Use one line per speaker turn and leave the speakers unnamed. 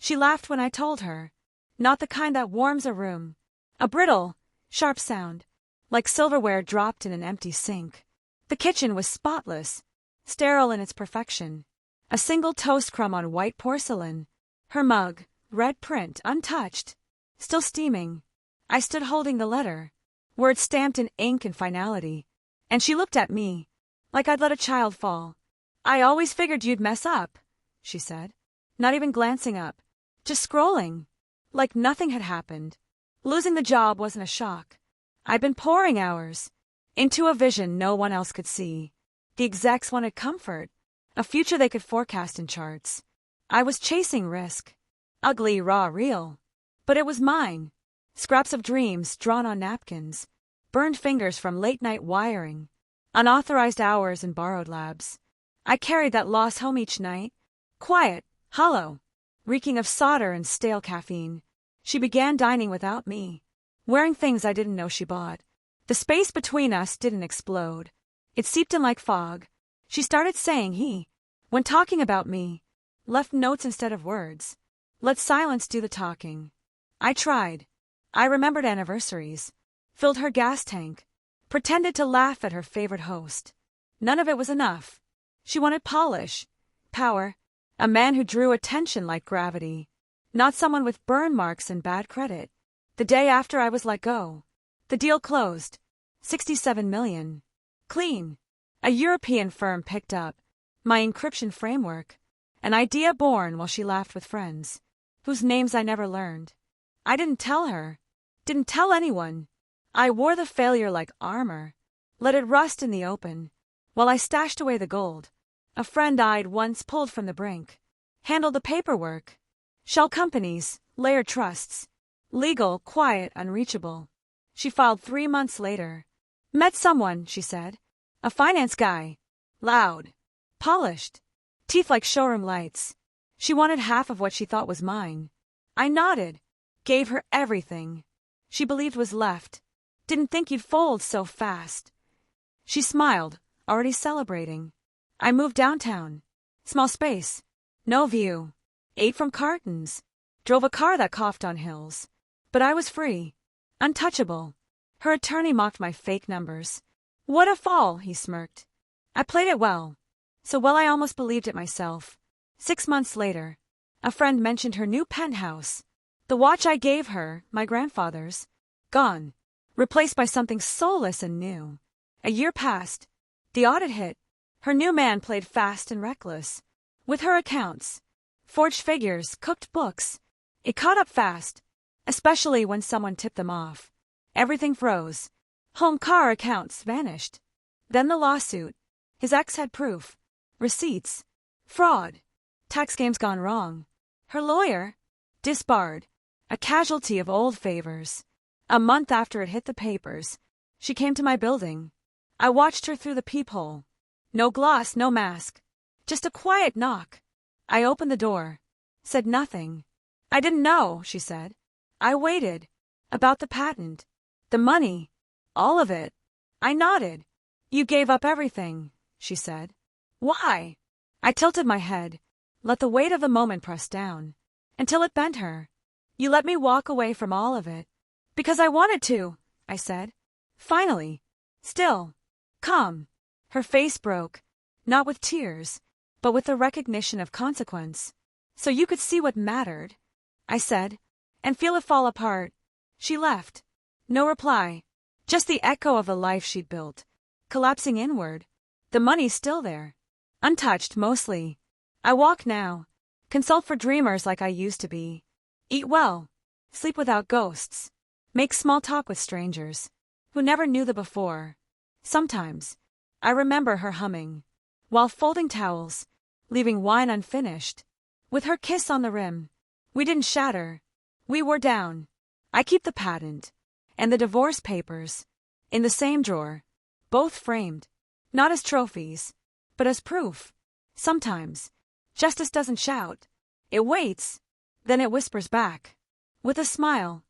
She laughed when I told her. Not the kind that warms a room. A brittle, sharp sound, like silverware dropped in an empty sink. The kitchen was spotless, sterile in its perfection. A single toast crumb on white porcelain. Her mug, red print, untouched, still steaming. I stood holding the letter, words stamped in ink and finality, and she looked at me, like I'd let a child fall. "I always figured you'd mess up," she said, not even glancing up, just scrolling, like nothing had happened. Losing the job wasn't a shock. I'd been pouring hours into a vision no one else could see. The execs wanted comfort, a future they could forecast in charts. I was chasing risk. Ugly, raw, real. But it was mine. Scraps of dreams drawn on napkins, burned fingers from late-night wiring, unauthorized hours in borrowed labs. I carried that loss home each night, quiet, hollow, reeking of solder and stale caffeine. She began dining without me, wearing things I didn't know she bought. The space between us didn't explode. It seeped in like fog. She started saying he, when talking about me, left notes instead of words. Let silence do the talking. I tried. I remembered anniversaries, filled her gas tank, pretended to laugh at her favorite host. None of it was enough. She wanted polish, power, a man who drew attention like gravity, not someone with burn marks and bad credit. The day after I was let go, the deal closed. $67 million. Clean. A European firm picked up my encryption framework, an idea born while she laughed with friends, whose names I never learned. I didn't tell her. Didn't tell anyone. I wore the failure like armor, let it rust in the open, while I stashed away the gold. A friend I'd once pulled from the brink handled the paperwork. Shell companies, layered trusts. Legal, quiet, unreachable. She filed 3 months later. Met someone, she said. A finance guy. Loud. Polished. Teeth like showroom lights. She wanted half of what she thought was mine. I nodded. Gave her everything she believed was left. Didn't think you'd fold so fast. She smiled, already celebrating. I moved downtown. Small space. No view. Ate from cartons. Drove a car that coughed on hills. But I was free. Untouchable. Her attorney mocked my fake numbers. What a fall, he smirked. I played it well. So well I almost believed it myself. 6 months later, a friend mentioned her new penthouse. The watch I gave her, my grandfather's, gone. Replaced by something soulless and new. A year passed. The audit hit. Her new man played fast and reckless. With her accounts. Forged figures, cooked books. It caught up fast. Especially when someone tipped them off. Everything froze. Home car accounts vanished. Then the lawsuit. His ex had proof. Receipts. Fraud. Tax games gone wrong. Her lawyer. Disbarred. A casualty of old favors. A month after it hit the papers, she came to my building. I watched her through the peephole. No gloss, no mask. Just a quiet knock. I opened the door. Said nothing. I didn't know, she said. I waited. About the patent. The money. All of it. I nodded. You gave up everything, she said. Why? I tilted my head. Let the weight of the moment press down. Until it bent her. You let me walk away from all of it. Because I wanted to, I said. Finally. Still. Calm. Her face broke. Not with tears, but with the recognition of consequence. So you could see what mattered, I said, and feel it fall apart. She left. No reply. Just the echo of the life she'd built. Collapsing inward. The money's still there. Untouched, mostly. I walk now. Consult for dreamers like I used to be. Eat well. Sleep without ghosts. Make small talk with strangers who never knew the before. Sometimes, I remember her humming while folding towels, leaving wine unfinished. With her kiss on the rim. We didn't shatter. We wore down. I keep the patent and the divorce papers in the same drawer, both framed, not as trophies, but as proof. Sometimes, justice doesn't shout. It waits. Then it whispers back. With a smile.